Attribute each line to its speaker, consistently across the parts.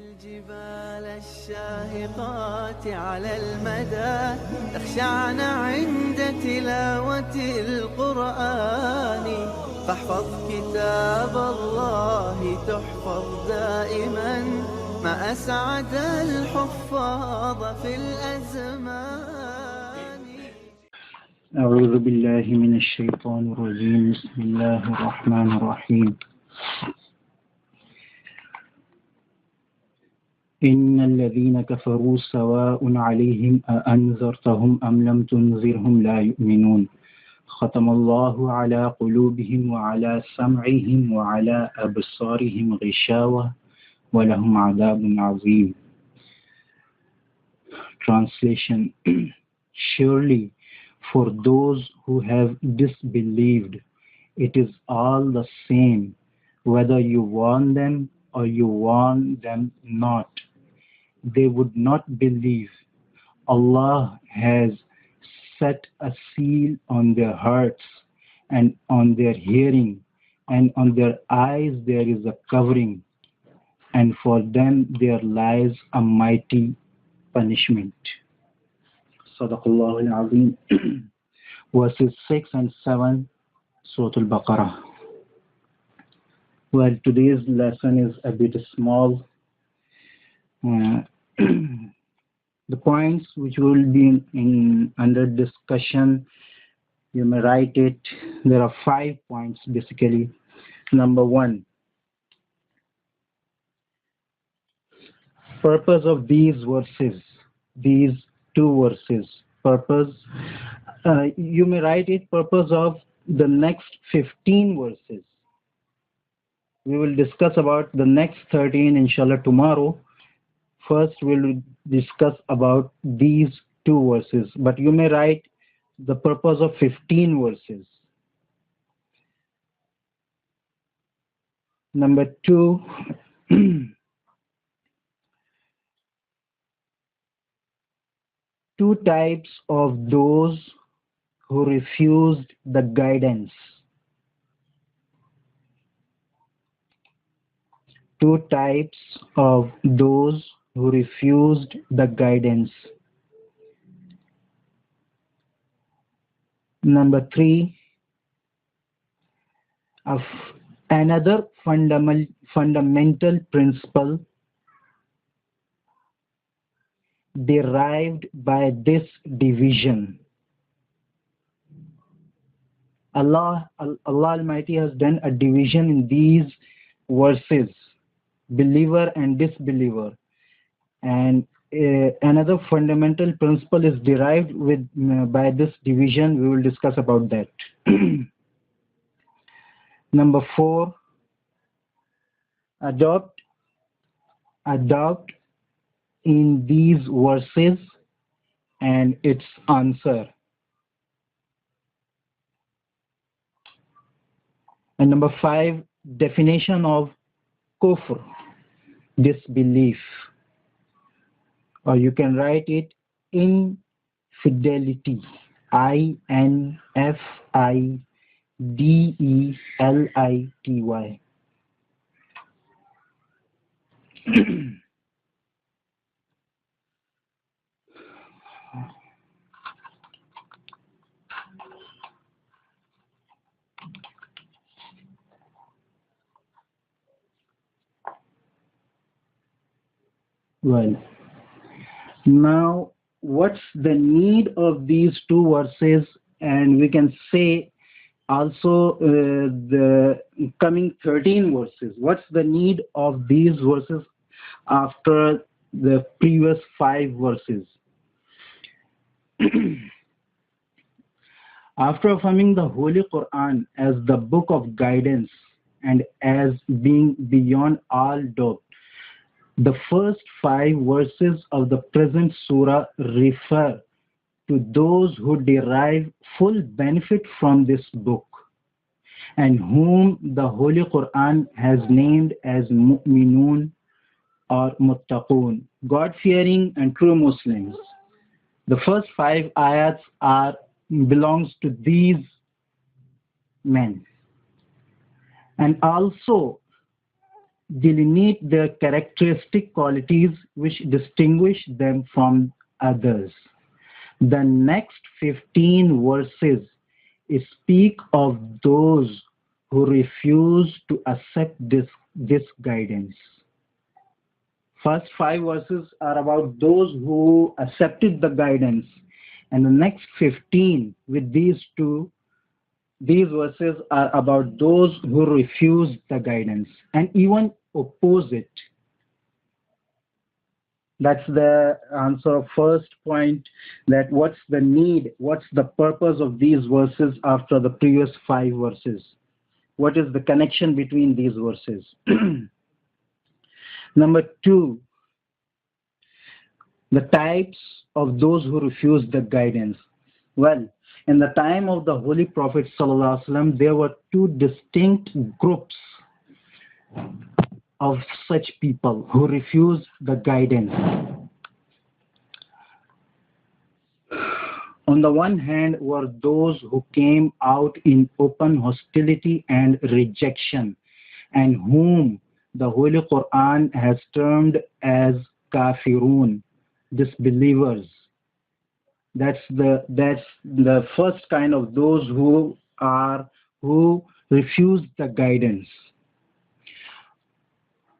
Speaker 1: الجبال الشاهقات على المدى تخشعن عند تلاوة القرآن فاحفظ كتاب الله تحفظ دائما ما أسعد الحفاظ في الأزمان.
Speaker 2: أعوذ بالله من الشيطان الرجيم. بسم الله الرحمن الرحيم. إن الذين كفروا سواء عليهم أأنذرتهم أم لم تنذرهم لا يؤمنون ختم الله على قلوبهم وعلى سمعهم وعلى أبصارهم غشاوة ولهم عذاب عظيم. Translation. Surely for those who have disbelieved, it is all the same whether you warn them or you warn them not. They would not believe. Allah has set a seal on their hearts and on their hearing, and on their eyes there is a covering, and for them there lies a mighty punishment. Sadaqallahu al-Azim. Verses 6 and 7, Surah Baqarah. Well, today's lesson is a bit small. The points which will be under discussion, you may write it. There are 5 points basically. Number 1, purpose of these verses, these 2 verses. Purpose, you may write it, purpose of the next 15 verses. We will discuss about the next 13 inshallah tomorrow. First we'll discuss about these 2 verses, but you may write the purpose of 15 verses. Number 2, two types of those who refused the guidance. 2 types of those who refused the guidance. Number 3, another fundamental principle derived by this division. Allah Almighty has done a division in these verses, believer and disbeliever, and another fundamental principle is derived by this division. We will discuss about that. Number 4, adopt in these verses and its answer. And number 5, definition of kufr, disbelief, or you can write it infidelity, INFIDELITY. Well, now what's the need of these 2 verses, and we can say also the coming 13 verses. What's the need of these verses after the previous 5 verses? After affirming the Holy Quran as the book of guidance and as being beyond all doubt, the first 5 verses of the present surah refer to those who derive full benefit from this book and whom the Holy Quran has named as mu'minun or muttaqun, God-fearing and true Muslims. The first 5 ayats belongs to these men. And also delineate their characteristic qualities which distinguish them from others. The next 15 verses speak of those who refuse to accept this guidance. First 5 verses are about those who accepted the guidance, and the next 15 with these verses are about those who refuse the guidance and even oppose it. That's the answer of first point, that what's the need, what's the purpose of these verses after the previous 5 verses. What is the connection between these verses? Number 2, the types of those who refuse the guidance. Well, in the time of the Holy Prophet ﷺ, there were 2 distinct groups of such people who refused the guidance. On the one hand were those who came out in open hostility and rejection, and whom the Holy Quran has termed as kafirun, disbelievers. That's the first kind of those who refuse the guidance.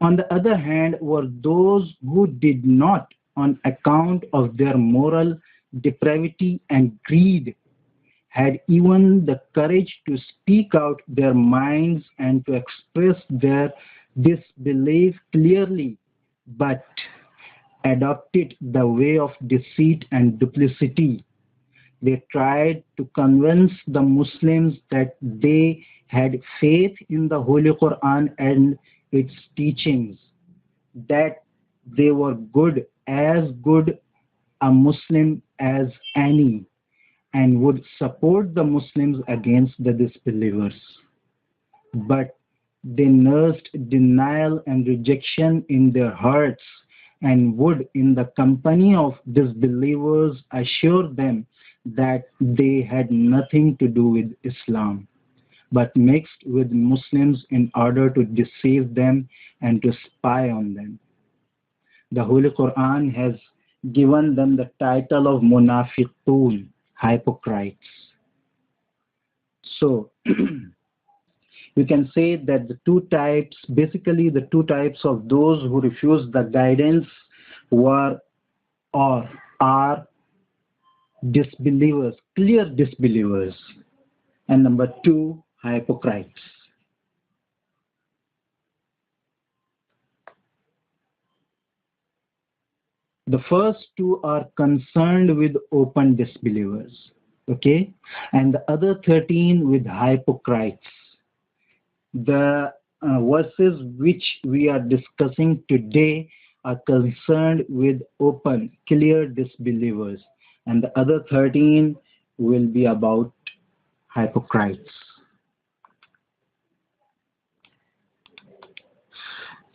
Speaker 2: On the other hand were those who did not, on account of their moral depravity and greed, had even the courage to speak out their minds and to express their disbelief clearly, but adopted the way of deceit and duplicity. They tried to convince the Muslims that they had faith in the Holy Quran and its teachings, that they were good a Muslim as any, and would support the Muslims against the disbelievers. But they nursed denial and rejection in their hearts, and would, in the company of disbelievers, assure them that they had nothing to do with Islam, but mixed with Muslims in order to deceive them and to spy on them. The Holy Quran has given them the title of munafiqun, hypocrites. So, we can say that the 2 types, basically the 2 types of those who refuse the guidance were or are disbelievers, clear disbelievers, and number 2, hypocrites. The first 2 are concerned with open disbelievers, okay, and the other 13 with hypocrites. The verses which we are discussing today are concerned with open, clear disbelievers, and the other 13 will be about hypocrites.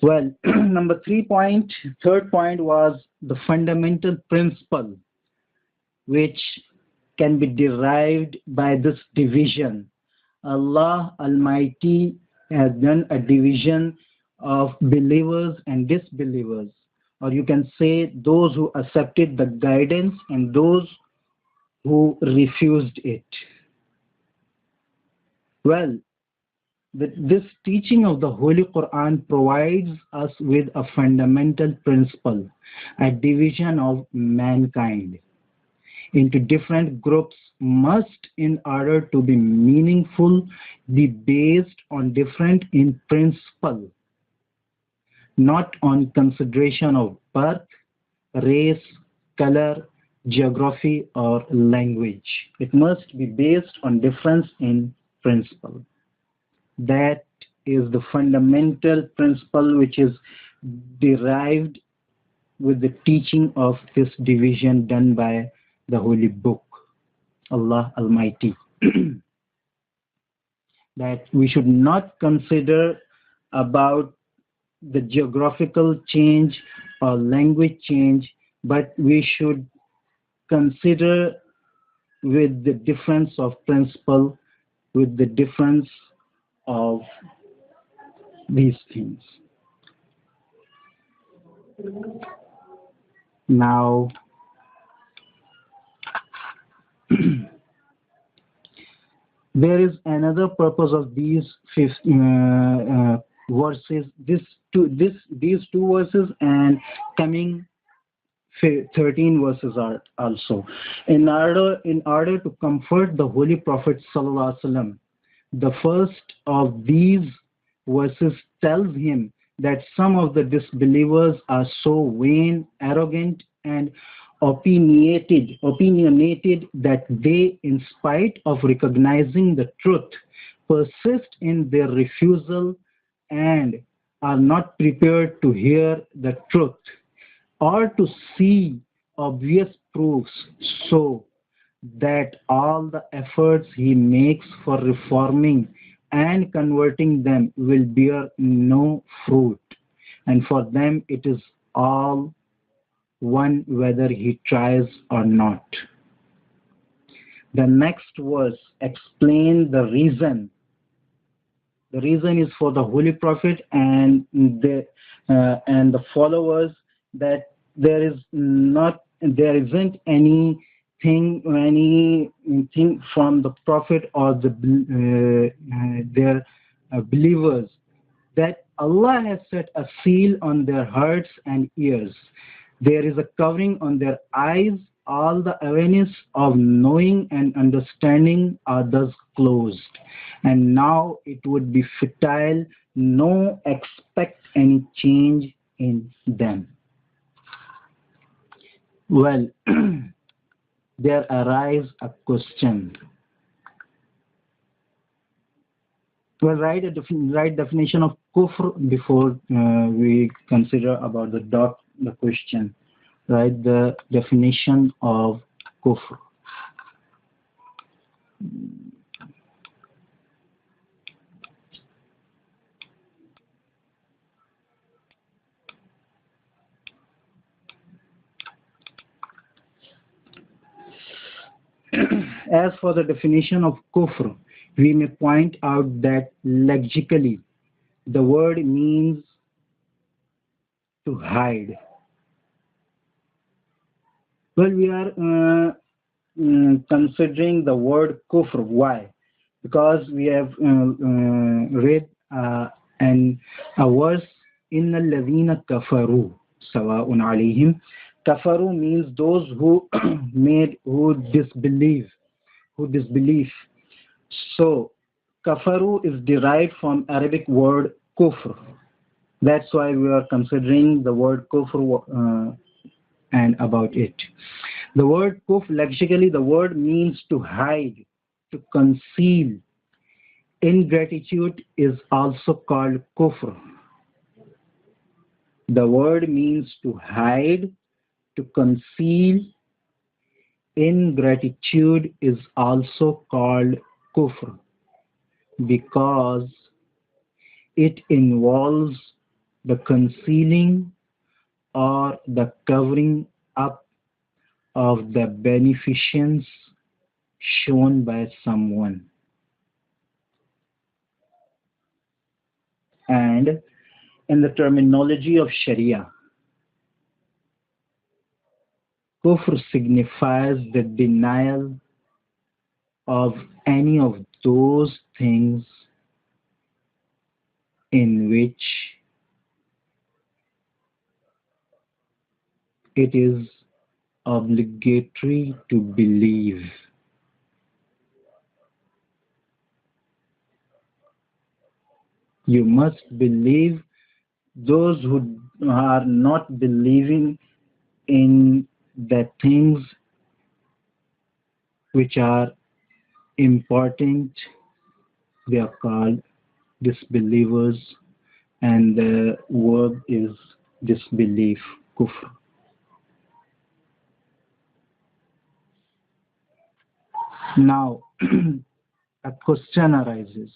Speaker 2: Well, third point was the fundamental principle which can be derived by this division. Allah Almighty has done a division of believers and disbelievers, or you can say those who accepted the guidance and those who refused it. Well, this teaching of the Holy Quran provides us with a fundamental principle, a division of mankind into different groups must, in order to be meaningful, be based on different in principle, not on consideration of birth, race, color, geography, or language. It must be based on difference in principle. That is the fundamental principle which is derived with the teaching of this division done by the Holy Book, Allah Almighty. That we should not consider about the geographical change or language change, but we should consider with the difference of principle, with the difference of these things. Now, there is another purpose of these verses, these two verses and coming 13 verses are also in order to comfort the Holy Prophet Sallallahu Alaihi Wasallam. The first of these verses tells him that some of the disbelievers are so vain, arrogant, and opinionated that they, in spite of recognizing the truth, persist in their refusal and are not prepared to hear the truth or to see obvious proofs, so that all the efforts he makes for reforming and converting them will bear no fruit, and for them it is all one whether he tries or not. The next verse explains the reason. The reason is for the Holy Prophet and the followers, that there isn't anything from the Prophet or their believers, that Allah has set a seal on their hearts and ears. There is a covering on their eyes. All the awareness of knowing and understanding are thus closed. And now it would be futile, no expect any change in them. Well, there arises a question. Well, write definition of kufr before we consider about the question. Write the definition of kufr. As for the definition of kufr, we may point out that lexically the word means to hide. Well, we are considering the word kufr. Why? Because we have read a verse, Inna alladhina kafaru sawa'un alayhim. Kafaru means those who disbelieve. So kafaru is derived from Arabic word kufr. That's why we are considering the word kufr and about it. The word kufr, lexically, the word means to hide, to conceal. Ingratitude is also called kufr. The word means to hide, to conceal. Ingratitude is also called kufr because it involves the concealing or the covering up of the beneficence shown by someone. And in the terminology of Sharia, kufr signifies the denial of any of those things in which it is obligatory to believe. You must believe. Those who are not believing in the things which are important, they are called disbelievers, and the verb is disbelief, kufr. Now, a question arises.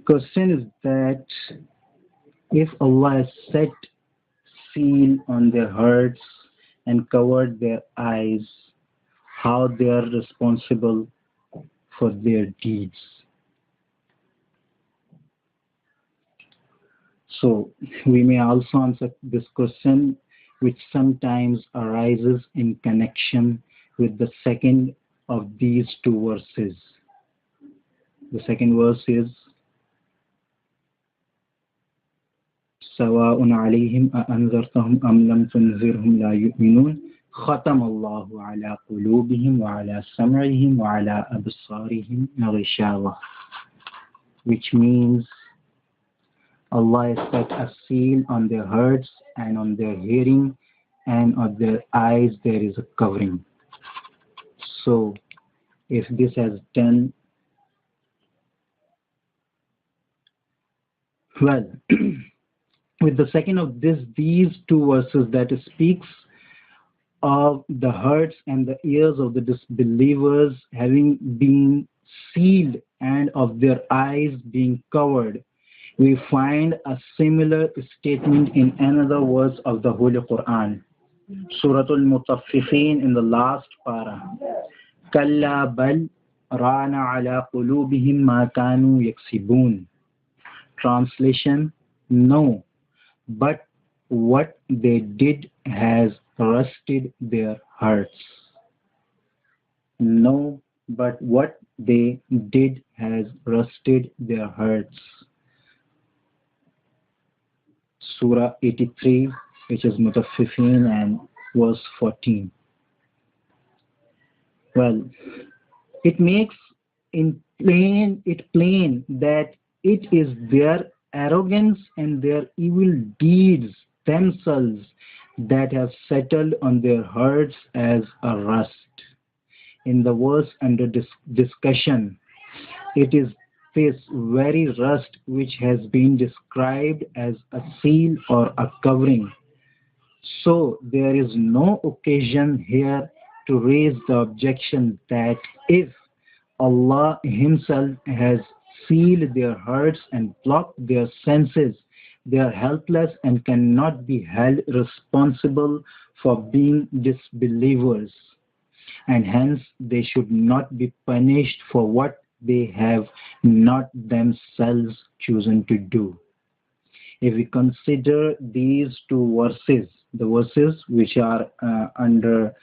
Speaker 2: Question is that if Allah has set seal on their hearts and covered their eyes, how they are responsible for their deeds. So we may also answer this question, which sometimes arises in connection with the second of these two verses. The second verse is سواء عليهم أأنذرتهم أم لم تنذرهم لا يؤمنون ختم الله على قلوبهم وعلى سمعهم وعلى أبصارهم غشاوة, which means Allah has set a seal on their hearts and on their hearing, and on their eyes there is a covering. So if this has done well, with the second of these two verses that speaks of the hearts and the ears of the disbelievers having been sealed and of their eyes being covered, we find a similar statement in another verse of the Holy Quran, Surah Al-Mutaffifin, in the last para. Kalla bal rana ala qulubihim ma kanu yaksibun. Translation: no, but what they did has rusted their hearts. No, but what they did has rusted their hearts. Surah 83, which is Mutaffifin, and verse 14. Well, it makes it plain that it is their arrogance and their evil deeds themselves that have settled on their hearts as a rust. In the verse under discussion, it is this very rust which has been described as a seal or a covering. So there is no occasion here to raise the objection that if Allah Himself has sealed their hearts and blocked their senses, they are helpless and cannot be held responsible for being disbelievers, and hence they should not be punished for what they have not themselves chosen to do. If we consider these two verses, the verses which are under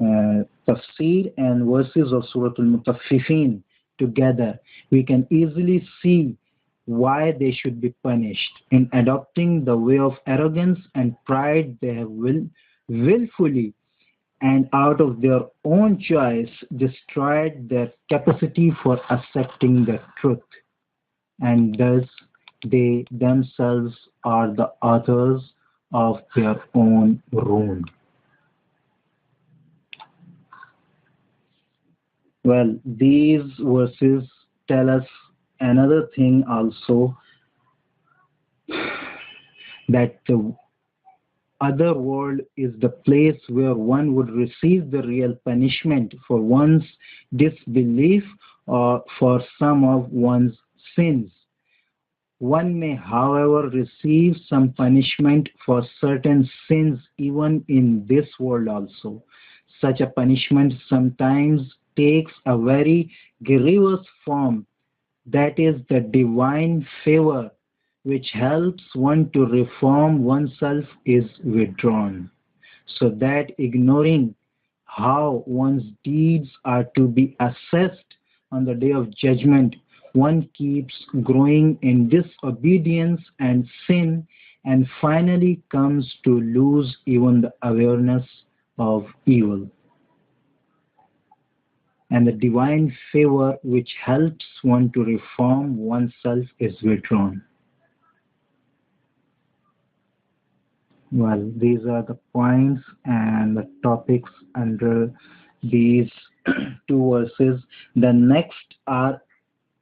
Speaker 2: Tafseer and verses of Surah Al-Mutaffifin together, we can easily see why they should be punished. In adopting the way of arrogance and pride, they have willfully and out of their own choice destroyed their capacity for accepting the truth, and thus they themselves are the authors of their own ruin. Well, these verses tell us another thing also, that the other world is the place where one would receive the real punishment for one's disbelief or for some of one's sins. One may, however, receive some punishment for certain sins even in this world also. Such a punishment sometimes takes a very grievous form, that is the divine favor which helps one to reform oneself is withdrawn, so that ignoring how one's deeds are to be assessed on the day of judgment, one keeps growing in disobedience and sin, and finally comes to lose even the awareness of evil. And the divine favor which helps one to reform oneself is withdrawn. Well, these are the points and the topics under these two verses. The next are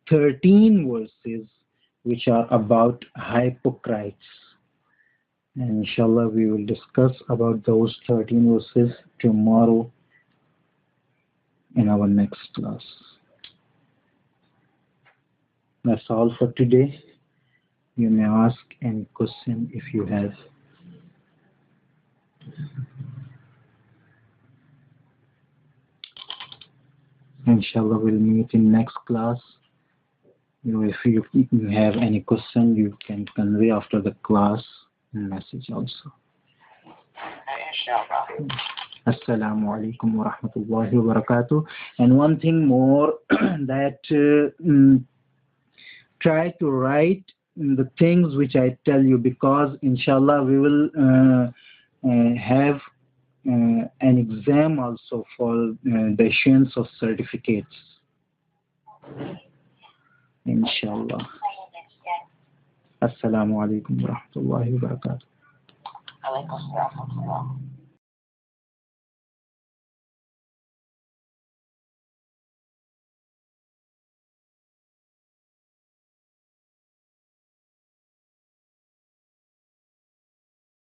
Speaker 2: 13 verses which are about hypocrites. And inshallah we will discuss about those 13 verses tomorrow in our next class. That's all for today. You may ask any question if you have. Inshallah, we'll meet in next class. If you have any question, you can convey after the class message also. Assalamu alaikum wa rahmatullahi wa barakatuh. And one thing more, that try to write the things which I tell you, because inshallah we will have an exam also for the issuance of certificates. Inshallah. Assalamu alaikum wa rahmatullahi wa barakatuh.